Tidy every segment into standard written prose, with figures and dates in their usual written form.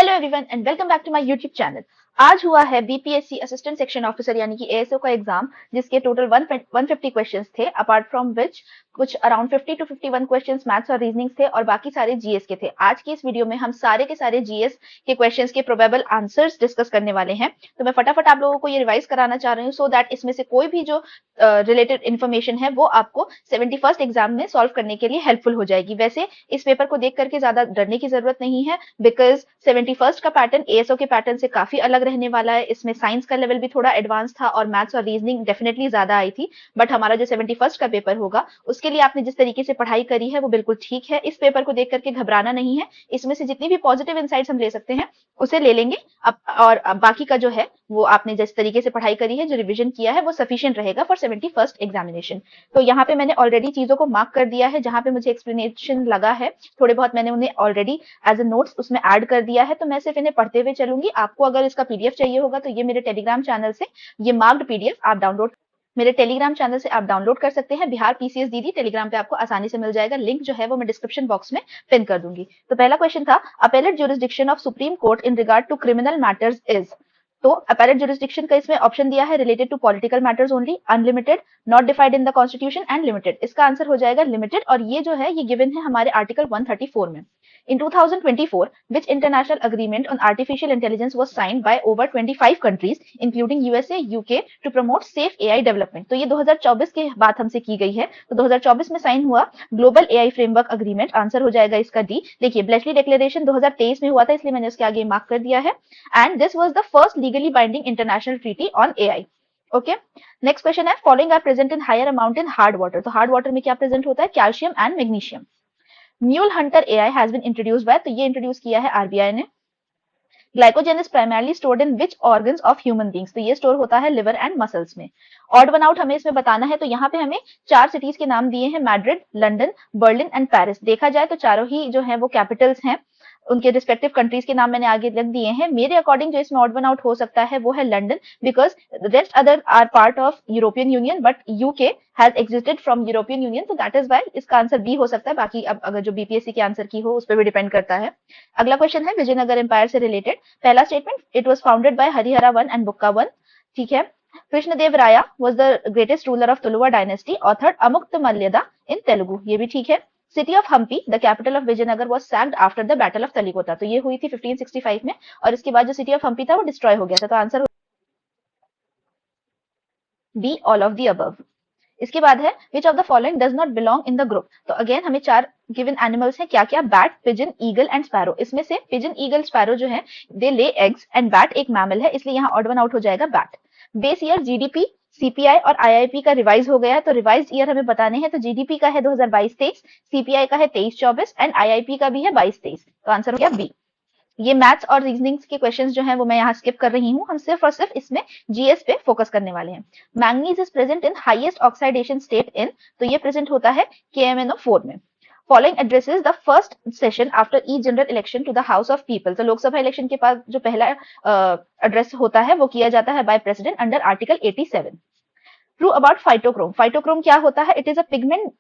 Hello everyone and welcome back to my YouTube channel. आज हुआ है बीपीएससी असिस्टेंट सेक्शन ऑफिसर यानी कि एएसओ का एग्जाम, जिसके टोटल 150 क्वेश्चंस थे, अपार्ट फ्रॉम विच कुछ अराउंड 50 to 51 क्वेश्चंस मैथ्स और रीजनिंग थे और बाकी सारे जीएस के थे। आज की इस वीडियो में हम सारे के सारे जीएस के क्वेश्चंस के प्रोबेबल आंसर्स डिस्कस करने वाले हैं। तो मैं फटाफट आप लोगों को ये रिवाइज कराना चाह रही हूँ सो दैट इसमें से कोई भी जो रिलेटेड इन्फॉर्मेशन है वो आपको 71st एग्जाम में सॉल्व करने के लिए हेल्पफुल हो जाएगी। वैसे इस पेपर को देख करके ज्यादा डरने की जरूरत नहीं है, बिकॉज 71st का पैटर्न एएसओ के पैटर्न से काफी अलग रहने वाला है। इसमें साइंस का लेवल भी थोड़ा एडवांस था और मैथ्स और रीजनिंग डेफिनेटली ज्यादा आई थी। बट हमारा जो 71st का पेपर होगा उसके लिए आपने जिस तरीके से पढ़ाई करी है वो बिल्कुल ठीक है। इस पेपर को देख करके घबराना नहीं है। इसमें से जितनी भी पॉजिटिव इनसाइट्स हम ले सकते हैं उसे ले लेंगे और बाकी का जो है वो आपने जिस तरीके से पढ़ाई करी है, जो रिविजन किया है, वो सफिशिएंट रहेगा फॉर 71st एग्जामिनेशन। तो यहाँ पे मैंने ऑलरेडी चीजों को मार्क कर दिया है, जहां पे मुझे एक्सप्लेनेशन लगा है थोड़े बहुत मैंने उन्हें ऑलरेडी एज अ नोट्स उसमें ऐड कर दिया है। तो मैं सिर्फ इन्हें पढ़ते हुए चलूंगी। आपको अगर इसका पीडीएफ चाहिए होगा तो ये मेरे टेलीग्राम चैनल से ये मार्क्ड पीडीएफ आप डाउनलोड मेरे टेलीग्राम चैनल से आप डाउनलोड कर सकते हैं। बिहार पीसीएस दीदी टेलीग्राम पे आपको आसानी से मिल जाएगा। लिंक जो है वो मैं डिस्क्रिप्शन बॉक्स में पिन कर दूंगी। तो पहला क्वेश्चन था, appellate jurisdiction of supreme court in regard to criminal matters is. तो अपेलेट ज्यूरिसडिक्शन का इसमें ऑप्शन दिया है related to political matters only, unlimited, not defined in the constitution and limited. इसका आंसर हो जाएगा लिमिटेड और ये जो है ये गिवन है हमारे आर्टिकल 134 में। In 2024, which international agreement on artificial intelligence was signed by over 25 countries, including USA, UK, to promote safe AI development? तो ये 2024 की बात हमसे की गई है। तो 2024 में साइन हुआ global AI framework agreement. Answer हो जाएगा इसका डी। देखिए, ब्लेचली डिक्लेरेशन 2023 में हुआ था, इसलिए मैंने उसके आगे मार्क कर दिया है। And this was the first legally binding international treaty on AI. Okay, next question है, following are present in higher amount in hard water. तो हार्ड वाटर में क्या प्रेजेंट होता है? Calcium and magnesium. Mule hunter AI has been introduced by, तो ये introduce किया है आरबीआई ने। Glycogen is primarily stored in which organs of human beings. तो ये स्टोर होता है लिवर एंड मसल्स में। ऑड वन आउट हमें इसमें बताना है, तो यहाँ पे हमें 4 सिटीज के नाम दिए हैं, Madrid, London, Berlin and Paris. देखा जाए तो चारों ही जो है वो कैपिटल्स हैं, उनके रिस्पेक्टिव कंट्रीज के नाम मैंने आगे रख दिए हैं। मेरे अकॉर्डिंग जो इसमें ऑड वन आउट हो सकता है वो है London, because rest other are part of European Union but UK has existed from European Union, तो दैट इज वाई इसका आंसर बी हो सकता है। बाकी अब अगर जो बीपीएससी के आंसर की हो उस पर भी डिपेंड करता है। अगला क्वेश्चन है विजयनगर एम्पायर से रिलेटेड। पहला statement, it was founded by Harihara one and Bukka one. ठीक है। Krishnadeva Raya was the greatest ruler of Tuluva dynasty, authored Amuktamalyada in Telugu. ये भी ठीक है। City of Hampi, the capital of Vijayanagara, was sacked after the battle of Talikota. तो ये हुई थी 1565 में और इसके बाद जो सिटी ऑफ हम्पी था वो डिस्ट्रॉय हो गया था। तो answer B, all of the above. इसके बाद है which of the following does not belong in the group. तो अगेन हमें 4 गिवन एनिमल्स हैं, क्या क्या? Bat, pigeon, eagle and sparrow. इसमें से पिजन, ईगल, स्पैरो जो है they lay eggs and bat एक मैमल है, इसलिए यहाँ ऑड वन आउट हो जाएगा bat. Base year GDP, CPI और आईआईपी का रिवाइज हो गया है, तो रिवाइज ईयर हमें बताने हैं। तो जीडीपी का है 2022-23, सीपीआई का है 23-24 एंड आईआईपी का भी है 22-23। तो आंसर हो गया बी। ये मैथ्स और रीजनिंग के क्वेश्चंस जो हैं वो मैं यहाँ स्किप कर रही हूँ। हम सिर्फ और सिर्फ इसमें जीएस पे फोकस करने वाले हैं। Manganese is present in highest oxidation state in, तो ये प्रेजेंट होता है KMnO4 में। Following addresses the first session after the general election to the house of people. तो लोकसभा इलेक्शन के बाद जो पहला एड्रेस होता है वो किया जाता है by president under article 87। True about phytochrome. Phytochrome क्या होता है? इट इज अ पिगमेंट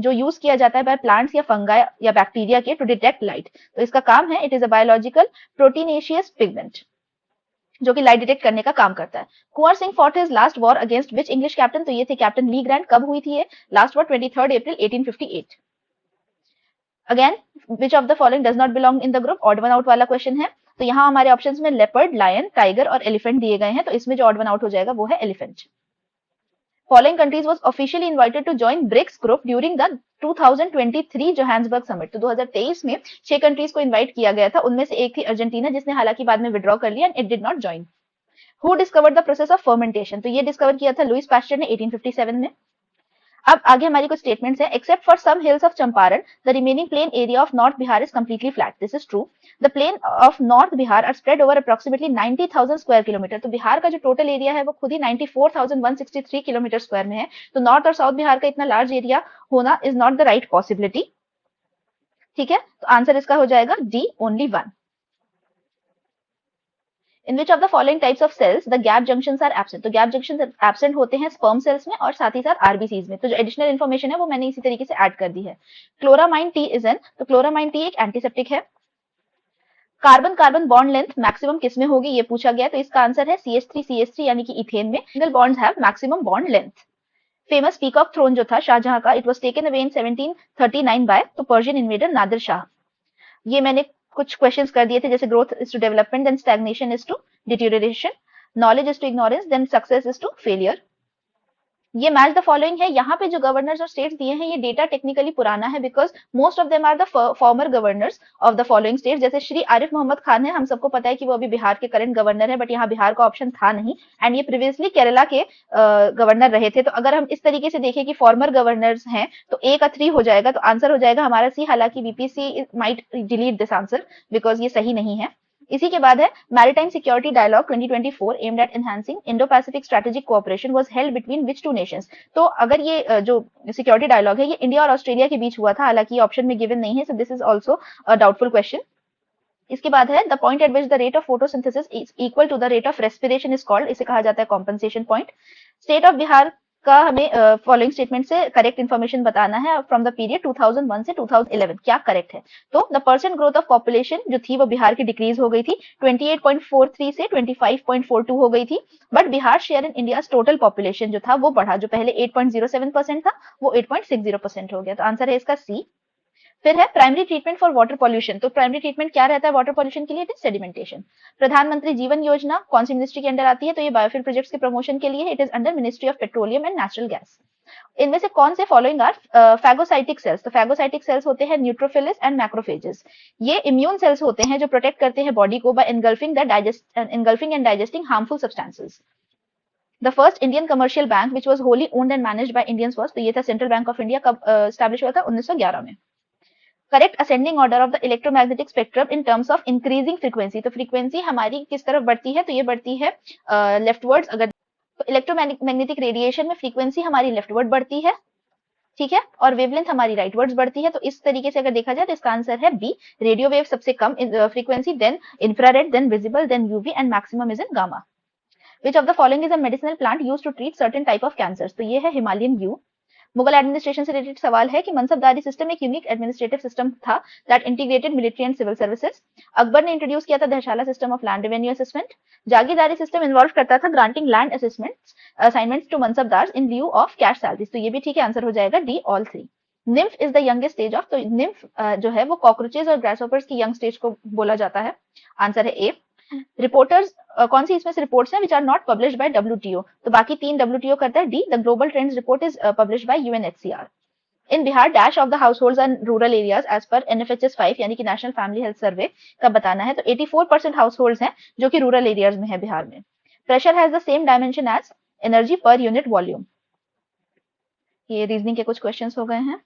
जो यूज किया जाता है बाय प्लांट्स या फंगाई या बैक्टीरिया के टू डिटेक्ट लाइट। तो इसका काम है, it is a biological proteinaceous pigment जो कि लाइट डिटेक्ट करने का काम करता है। Kunwar Singh fought his last war against which English captain. तो ये थे कैप्टन ली ग्रैंट। कब हुई थी ये last war? 23 April 1858। Again which of the following does not belong in the group? Odd one out वाला क्वेश्चन है। तो यहाँ हमारे ऑप्शंस में लेपर्ड, लायन, टाइगर और एलिफेंट दिए गए हैं, तो इसमें जो ऑड वन आउट हो जाएगा वो है elephant. Following countries was officially invited to join BRICS group during the 2023 Johannesburg summit. तो 2023 में 6 कंट्रीज को इनवाइट किया गया था, उनमें से एक थी अर्जेंटीना, जिसने हालांकि बाद में विड्रॉ कर लिया and it did not join. Who discovered the process of fermentation? तो ये डिस्कवर किया था लुइस पास्चर ने 1857 में। अब आगे हमारी कुछ स्टेटमेंट्स हैं। Except for some hills of Champaran the remaining plain area of north Bihar is completely flat. This is true. The plain of north Bihar are spread over approximately 90,000 square kilometre. तो बिहार का जो टोटल एरिया है वो खुद ही 94,163 किलोमीटर स्क्वायर में है। तो north और साउथ बिहार का इतना लार्ज एरिया होना is not the right possibility. ठीक है, तो आंसर इसका हो जाएगा D, only 1। In which of the following types of cells the gap junctions are absent. तो गैप जंक्शन एब्सेंट होते हैं स्पर्म सेल्स में और साथ ही साथ आरबीसीज में। तो जो एडिशनल इन्फॉर्मेशन है वो मैंने इसी तरीके से ऐड कर दी है। क्लोरामाइन टी इज एन, तो क्लोरामाइन टी एक एंटीसेप्टिक है। Carbon carbon bond length maximum किस में होगी ये पूछा गया, तो इसका आंसर है CH3 यानी कि इथेन में single bonds have maximum bond length. Famous peacock throne जो था शाहजहां का, it was taken away in 1739 by तो पर्शियन इन्वेडर नादिर शाह। ये मैंने कुछ क्वेश्चंस कर दिए थे, जैसे growth is to development, then stagnation is to deterioration, knowledge is to ignorance, then success is to failure. ये मैच द फॉलोइंग है। यहाँ पे जो गवर्नर्स और स्टेट्स दिए हैं ये डेटा टेक्निकली पुराना है, because most of them are the former governors of the following state. जैसे श्री आरिफ मोहम्मद खान है, हम सबको पता है कि वो अभी बिहार के करंट गवर्नर है, बट यहाँ बिहार का ऑप्शन था नहीं, एंड ये प्रीवियसली केरला के गवर्नर रहे थे। तो अगर हम इस तरीके से देखें कि फॉर्मर गवर्नर्स हैं तो ए का 3 हो जाएगा, तो आंसर हो जाएगा हमारा सी। हालांकि BPSC might delete this answer because ये सही नहीं है। इसी के बाद है maritime security dialogue 2024 aimed at enhancing Indo Pacific strategic cooperation was held between which two nations. तो अगर ये जो सिक्योरिटी डायलॉग है ये इंडिया और ऑस्ट्रेलिया के बीच हुआ था, हालांकि ऑप्शन में गिवन नहीं है, so this is also a doubtful question. इसके बाद है the point at which the rate of photosynthesis is equal to the rate of respiration is called, इसे कहा जाता है compensation point. State of Bihar का हमें फॉलोइंग स्टेटमेंट से करेक्ट इन्फॉर्मेशन बताना है फ्रॉम द पीरियड 2001 से 2011, क्या करेक्ट है। तो the percent growth of population जो थी वो बिहार की डिक्रीज हो गई थी, 28.43 से 25.42 हो गई थी, but Bihar share in India total population जो था वो बढ़ा, जो पहले 8.07% था वो 8.60% हो गया, तो आंसर है इसका सी। फिर है primary treatment for water pollution. तो प्राइमरी ट्रीटमेंट क्या रहता है वाटर पॉल्यूशन के लिए, इट इज सेडिमेंटेशन। प्रधानमंत्री जीवन योजना कौन सी मिनिस्ट्री के अंडर आती है, तो ये बायोफ्यूल प्रोजेक्ट्स के प्रमोशन के लिए, it is under ministry of petroleum and natural gas. इनमें से कौन से फॉलोइंग आर फैगोसाइटिक सेल्स, तो फैगोसाइटिक सेल्स होते हैं न्यूट्रोफिल्स एंड मैक्रोफेजेस। ये इम्यून सेल्स होते हैं जो प्रोटेक्ट करते हैं बॉडी को by engulfing and digesting harmful substances. The first Indian commercial bank which was wholly owned and managed by Indians was, तो ये था सेंट्रल बैंक ऑफ इंडिया, कब एस्टैब्लिश हुआ था 1911 में। Correct ascending order of the electromagnetic spectrum in terms of increasing frequency, तो frequency हमारी किस तरफ बढ़ती है, तो ये बढ़ती है लेफ्टवर्ड्स। अगर तो इलेक्ट्रोमैग्नेटिक रेडिएशन में फ्रीक्वेंसी हमारी लेफ्टवर्ड बढ़ती है, ठीक है, और वेवलेंथ हमारी राइटवर्ड्स बढ़ती है। तो इस तरीके से अगर देखा जाए तो इसका आंसर है बी, रेडियो वेव सबसे कम frequency, then infrared, then visible, then UV, and maximum is in gamma. Which of the following is a medicinal plant used to treat certain type of cancers, तो ये है Himalayan yew. Mughal administration से related सवाल है कि mansabdari system एक unique administrative system था that integrated military and civil services. Akbar ने इंट्रोड्यूस किया था Dahsala system of land revenue assessment. Jagirdari system involve करता था granting land assessments assignments to mansabdars in lieu of cash salaries, तो ये भी ठीक है, आंसर हो जाएगा D all 3। Nymph is the youngest stage of, तो निम्फ जो है वो कॉकरोचेज और ग्रासहोपर्स की यंग स्टेज को बोला जाता है, आंसर है ए। रिपोर्टर्स कौन सी इसमें से रिपोर्ट्स हैं which are not published by WTO, तो बाकी 3 WTO करता है D. The global trends report is published by UNHCR। In Bihar dash of the households and rural areas as per NFHS 5 यानी कि नेशनल फैमिली हेल्थ सर्वे का बताना है, तो 84% हाउसहोल्ड्स हैं जो कि रूरल एरियाज में है बिहार में। Pressure has the same dimension as energy per unit volume. ये रीजनिंग के कुछ क्वेश्चंस हो गए हैं।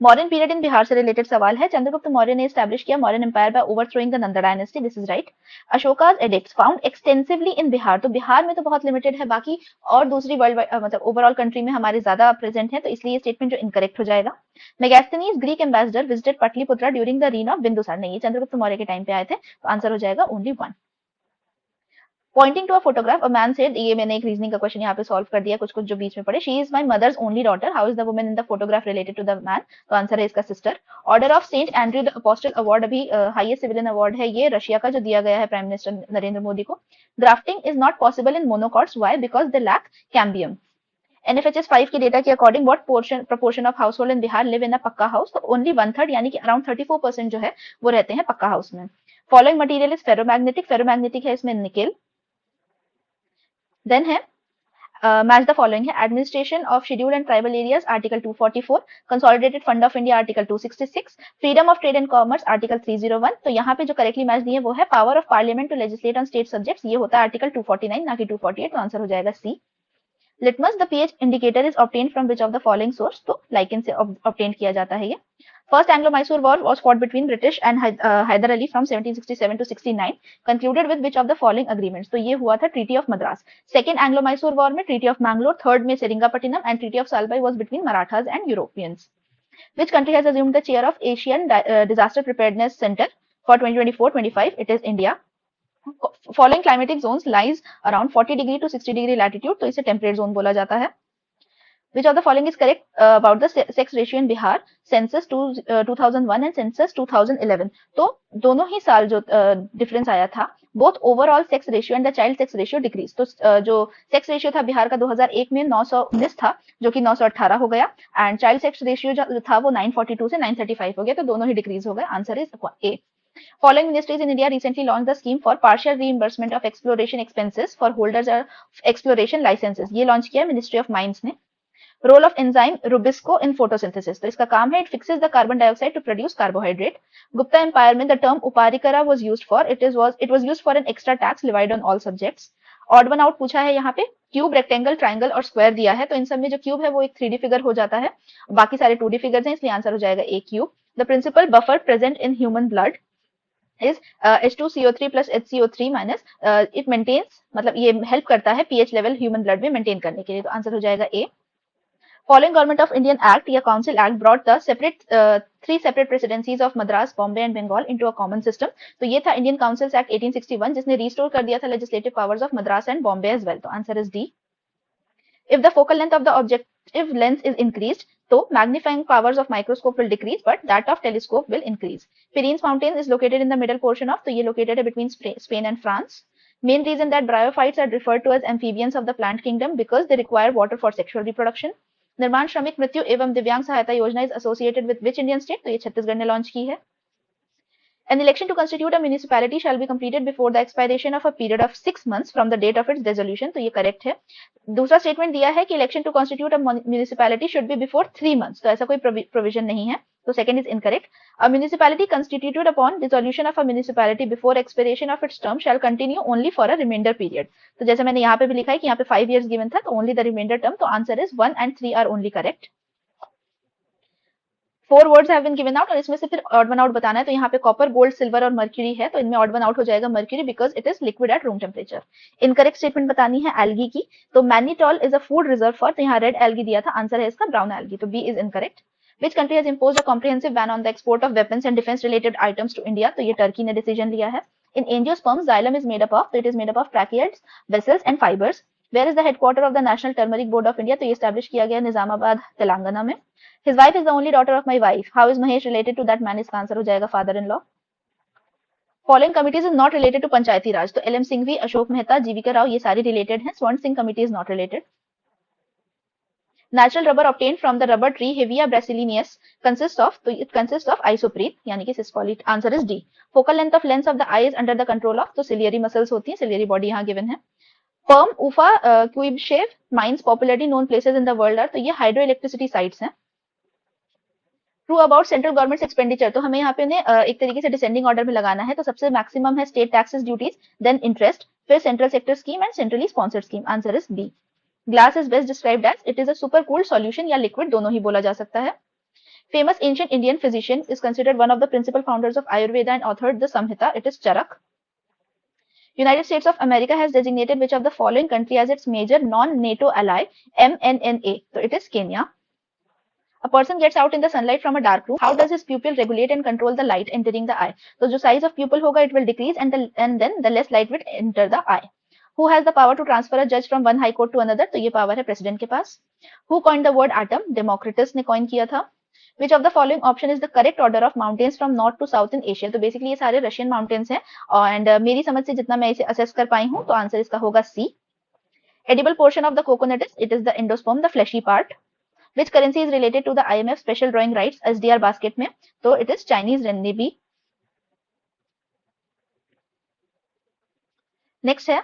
मॉडर्न पीरियड इन बिहार से रिलेटेड सवाल है। चंद्रगुप्त मौर्य ने एस्टैब्लिश किया modern empire by overthrowing the Nanda dynasty, this is right. Ashoka's edicts found extensively in Bihar, तो बिहार में तो बहुत लिमिटेड है, बाकी और दूसरी वर्ल्ड मतलब ओवरऑल कंट्री में हमारे ज्यादा प्रेजेंट है, तो इसलिए स्टेटमेंट जो इनकरेक्ट हो जाएगा। Megasthenes Greek ambassador visited Pataliputra during the reign of Bindusara, नहीं, ये चंद्रगुप्त मौर्य के टाइम पे आए थे, तो आंसर हो जाएगा only 1। Pointing to a photograph a man said, ये मैंने एक रीजनिंग का क्वेश्चन यहाँ पे सॉल्व कर दिया, कुछ कुछ जो बीच में पड़े। She is my mother's only daughter, how is the woman in the photograph related to the man, तो आंसर है इसका sister. Order of Saint Andrew the apostle award अभी हाईएस्ट सिविलियन अवार्ड है, ये रशिया का जो दिया गया है प्राइम मिनिस्टर नरेंद्र मोदी को। Grafting is not possible in monocots, why, because they lack cambium. NFHS 5 के डेटा के according what proportion of household in Bihar live in a pucca house, तो ओनली 1/3 यानी कि अराउंड 34% जो है वो रहते हैं पक्का हाउस में। Following material is ferromagnetic, ferromagnetic है इसमें निकेल। देन है मैच द फॉलोइंग है administration of scheduled and tribal areas article 244, consolidated fund of India article 266, freedom of trade and commerce article 301। तो यहाँ पे जो करेक्टली मैच दिए वो है power of parliament to legislate on state subjects, ये होता है आर्टिकल 249 ना कि 248, तो आंसर हो जाएगा सी। Litmus the pH indicator is obtained from which of the following source, तो लाइकेन से ऑब्टेन किया जाता है ये। First एंग्लो-मैसूर war was fought between British and Hyder Ali from 1767 to 69, concluded with which of the following agreements, तो ये हुआ था treaty of Madras. Second एंग्लो-मैसूर war में ट्रीटी ऑफ मैंगलोर, थर्ड में सेरिंगापट्टिनम, and treaty of Salbai was between Marathas and Europeans. Which country has assumed the chair of Asian Disaster Preparedness Center for 2024-25? It is India. Following climatic zones lies around 40 degree to 60 degree latitude, तो इसे temperate zone बोला जाता है। Which of the following is correct about the sex ratio in Bihar census 2001 and census 2011? तो दोनों ही साल जो difference आया था, both overall sex ratio and the child sex ratio decrease. तो जो सेक्स रेशियो था बिहार का 2001 में 919 था, जो कि 918 हो गया, एंड चाइल्ड सेक्स रेशियो जो था वो 942 से 935 हो गया, तो दोनों ही डिक्रीज हो गए. Answer is a. Following ministries in India recently launched the scheme for partial reimbursement of exploration expenses for holders of exploration licenses. ये लॉन्च किया मिनिस्ट्री ऑफ माइंस ने. Role of enzyme rubisco in photosynthesis, तो इसका काम है it fixes the carbon dioxide to produce carbohydrate. Gupta empire में the term uparikara was used for it was used for an extra tax levied on all subjects. Odd one out पूछा है यहाँ पे. Cube, rectangle, triangle और square दिया है, तो इन सब में जो क्यूब है वो एक 3D फिगर हो जाता है, बाकी सारे 2D फिगर्स हैं, इसलिए आंसर हो जाएगा A cube. The principal buffer present in human blood is H2CO3 plus HCO3 minus it maintains, मतलब ये हेल्प करता है pH लेवल ह्यूमन ब्लड में मेंटेन करने के लिए, तो आंसर हो जाएगा ए. Following Government of Indian Act या Council Act brought the three separate presidencies of Madras, Bombay and Bengal into a common system. तो ये था Indian Councils Act 1861 जिसने रिस्टोर कर दिया था legislative powers of Madras and Bombay as well. तो answer is D. If the focal length of the objective lens is increased, तो magnifying powers of microscope will decrease, but that of telescope will increase. Pyrenees Mountain is located in the middle portion of, तो ये located है between Spain and France. Main reason that bryophytes are referred to as amphibians of the plant kingdom because they require water for sexual reproduction. निर्माण श्रमिक मृत्यु एवं दिव्यांग सहायता योजना is associated with which Indian state, तो ये छत्तीसगढ़ ने लॉन्च की है. An election to constitute a municipality shall be completed before the expiration of a period of 6 months from the date of its dissolution, तो ये करेक्ट है. दूसरा statement दिया है कि election to constitute a municipality should be before 3 months, तो ऐसा कोई प्रोविजन नहीं है, तो second is incorrect. A municipality constituted upon dissolution of a municipality before expiration of its term shall continue only for a reminder period. तो जैसे मैंने यहाँ पे भी लिखा है कि यहाँ पे 5 years गिवन था, तो ओनली द रिमाइंडर टर्म, तो answer is 1 and 3 are only correct. 4 words have been given out और इसमें से फिर ऑड वन आउट बताना है, तो यहाँ पे कॉपर, गोल्ड, सिल्वर और मर्क्यूरी है, तो इनमें ऑड वन आउट हो जाएगा mercury because it is liquid at room temperature. Incorrect statement बतानी है एल्गी की, तो mannitol is a food reserve for, तो यहाँ रेड एल्गी दिया था, आंसर है इसका ब्राउन एल्गी, तो B is incorrect. Which country has imposed a comprehensive ban on the export of weapons and defense related items to India? तो ये Turkey ने डिसीजन लिया है. In angiosperms, xylem is made up of, तो it is made up of tracheids, vessels and fibers. Where is the headquarter of the National Turmeric Board of India? तो ये establish किया गया निजामाबाद, तेलंगाना में. His wife is the only daughter of my wife. How is Mahesh related to that man? इसका answer हो जाएगा father-in-law. Following committees is not related to पंचायती राज, तो LM Singhvi, Ashok Mehta, जीविका राव ये सारी रिलेटेड हैं. स्वर्ण Singh committee is not related. Natural rubber obtained from the rubber tree Hevea brasiliensis consists of isoprene यानी कि सिस्कोलिट. Answer is D. Focal length of the eye is under the control of, तो ciliary muscles होती हैं, ciliary body यहाँ given है. Perm, Ufa, Quibshave mines popularly known places in the world are, तो ये हाइड्रो इलेक्ट्रिसिटी साइट्स हैं. True about central government expenditure, तो हमें यहाँ पे एक तरीके से डिसेंडिंग ऑर्डर में लगाना है, तो सबसे मैक्सिमम है state taxes duties, then interest, फिर central sector scheme and centrally sponsored scheme. Answer is B. Glass is best described as, it is a super cooled solution या लिक्विड, दोनों ही बोला जा सकता है. Famous ancient Indian physician is considered one of the principal founders of Ayurveda and authored the Samhita, it is Charak. United States of America has designated which of the following country as its major non-NATO ally, MNNA, so it is Kenya. A person gets out in the sunlight from a dark room. How does his pupil regulate and control the light entering the eye? So जो size of pupil होगा it will decrease and then the less light will enter the eye. Who has the power to transfer a judge from one high court to another? तो ये power है president के पास. Who coined the word atom? Democritus ने coin किया था. Which of the following option is the correct order of mountains from north to south in Asia? तो basically ये सारे रशियन माउंटेन्स हैं एंड मेरी समझ से जितना मैं इसे असेस कर पाई हूँ तो आंसर इसका होगा सी. Edible portion of the coconut is, it is the endosperm, the fleshy part. Which currency is related to the IMF special drawing rights SDR basket में? तो it is Chinese renminbi. Next है,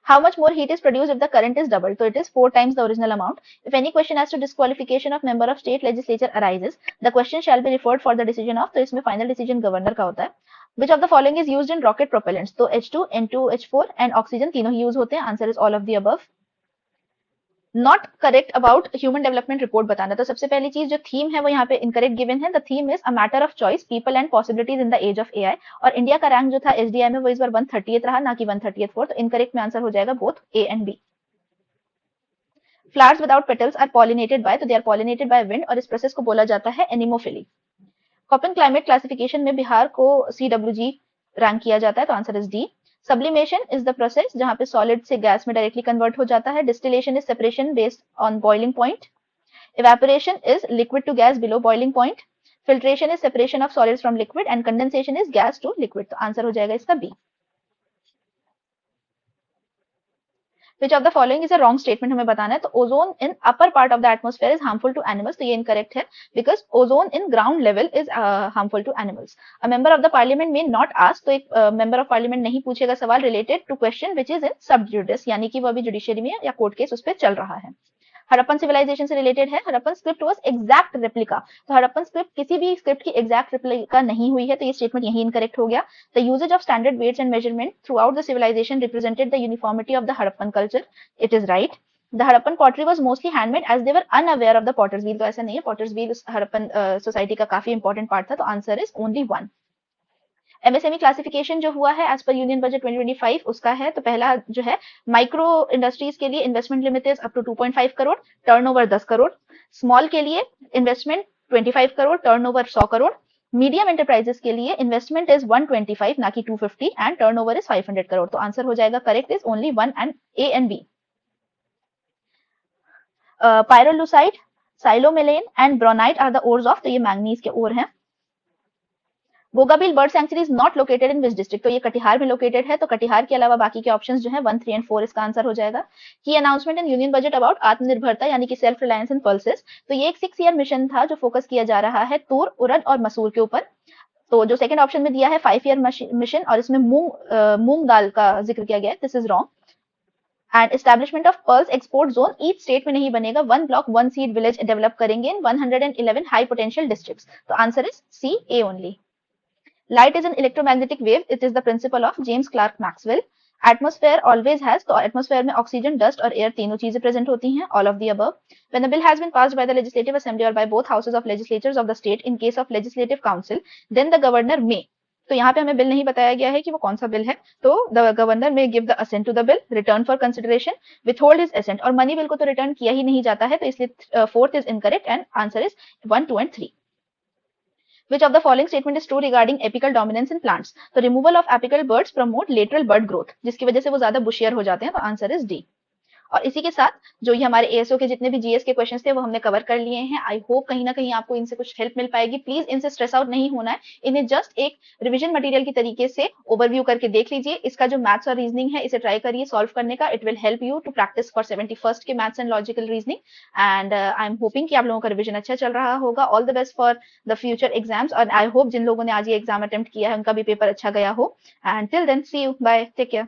how much more heat is produced if the current is doubled? So it is 4 times the original amount. If any question as to disqualification of member of state legislature arises, the question shall be referred for the decision of, तो इसमें final decision governor का होता है. Which of the following is used in rocket propellants? तो H2, N2, H4 and oxygen तीनों ही use होते हैं. Answer is all of the above. Not correct about human development report बताना, तो सबसे पहली चीज जो थीम है वो यहाँ पे इनकरेक्ट गिवन है. The theme is a matter of choice, people and possibilities in the age of AI. और इंडिया का रैंक जो था एसडीआई में वो इस बार 130th रहा, ना कि 134th, तो इनकरेक्ट में आंसर हो जाएगा both A and B. Flowers without petals are pollinated by, तो they are pollinated by wind और इस प्रोसेस को बोला जाता है एनिमोफिली. कॉपन क्लाइमेट क्लासिफिकेशन में बिहार को CWG रैंक किया जाता है, तो answer is D. Sublimation is the process जहां पे solid से गैस में डायरेक्टली कन्वर्ट हो जाता है. Distillation is separation based on boiling point. Evaporation is liquid to gas below boiling point. Filtration is separation of solids from liquid and condensation is gas to liquid. तो answer हो जाएगा इसका B. Which of the following is a wrong statement हमें बताना है. तो ozone in upper part of the atmosphere is harmful to animals. तो ये इनकरेक्ट है because ozone in ground level is harmful to animals. A member of the parliament may not ask. तो एक member of parliament नहीं पूछेगा सवाल related to question which is in sub judice, यानी कि वो अभी जुडिशियरी में या कोर्ट केस उस पर चल रहा है. हड़प्पन सिविलाइजेशन से रिलेटेड है. Harappan script was exact replica. तो हड़प्पन स्क्रिप्ट किसी भी स्क्रिप्ट की एग्जैक्ट रेप्लिका नहीं हुई है, तो ये स्टेटमेंट यही इनकरेक्ट हो गया. The usages of standard weights and measurement throughout the civilization represented the uniformity of the Harappan culture. It is right. The Harappan pottery was mostly handmade as they were unaware of the potter's wheel. तो ऐसा नहीं है, potter's wheel Harappan society का काफी important part था. तो answer is only 1. MSME classification जो हुआ है एज पर यूनियन बजट 2025 उसका है. तो पहला जो है माइक्रो इंडस्ट्रीज के लिए investment limit is up to 2.5 crore, turnover 10 crore. Small के लिए investment 25 crore, turnover 100 crore. Medium enterprises के लिए इन्वेस्टमेंट इज 125 ना कि 250 एंड टर्नओवर इज 500 करोड़. तो आंसर हो जाएगा correct is only 1 and A and B. Pyrolusite, psilomelane and braunite are the ores of. तो ये मैंगनीज के ओर हैं. Gogabil bird sanctuary is not located in which district. तो ये कटिहार में लोकेटेड है. तो कटिहार के अलावा बाकी के ऑप्शंस जो है 1, 3 एंड 4 इसका आंसर हो जाएगा. की announcement in union budget about आत्मनिर्भरता यानी कि सेल्फ रिलायंस इन पल्सेस. तो ये एक 6 ईयर मिशन था जो फोकस किया जा रहा है तूर, उड़द और मसूर के ऊपर. तो जो सेकंड ऑप्शन में दिया है 5 ईयर मिशन और इसमें मूंग दाल का जिक्र किया गया है. This is wrong. And establishment of pulse export zone each state में नहीं बनेगा. 1 ब्लॉक 1 सीड विलेज डेवलप करेंगे इन 111 हाई पोटेंशियल डिस्ट्रिक्ट्स. तो answer is C, A only. Light is an electromagnetic wave. It is the principle of James Clerk Maxwell. Atmosphere always has. तो atmosphere में oxygen, dust और air तीनों चीजें present होती हैं. All of the above. When a bill has been passed by the legislative assembly or by both houses of legislatures of the state in case of legislative council, then the governor may. तो यहाँ पे हमें bill नहीं बताया गया है कि वो कौन सा बिल है. तो the governor may give the assent to the bill, return for consideration, withhold his assent. और मनी बिल को तो रिटर्न किया ही नहीं जाता है. तो इसलिए 4th is incorrect and answer is 1, 2 and 3. Which of the following statement is true regarding apical dominance in plants? तो removal of apical buds promote lateral bud growth, जिसकी वजह से वो ज्यादा bushier हो जाते हैं. तो आंसर इज डी. और इसी के साथ जो ये हमारे एएसओ के जितने भी जीएस के क्वेश्चंस थे वो हमने कवर कर लिए हैं. आई होप कहीं ना कहीं आपको इनसे कुछ हेल्प मिल पाएगी. प्लीज इनसे स्ट्रेस आउट नहीं होना है. इन्हें जस्ट एक रिवीजन मटेरियल की तरीके से ओवरव्यू करके देख लीजिए. इसका जो मैथ्स और रीजनिंग है इसे ट्राई करिए सॉल्व करने का. It will help you to practise for 71st के maths and logical reasoning. And I am hoping कि आप लोगों का रिविजन अच्छा चल रहा होगा. All the best for the future exams. और आई होप जिन लोगों ने आज ये एग्जाम अटेम्प्ट किया है उनका भी पेपर अच्छा गया हो. And till then see you, bye, take care.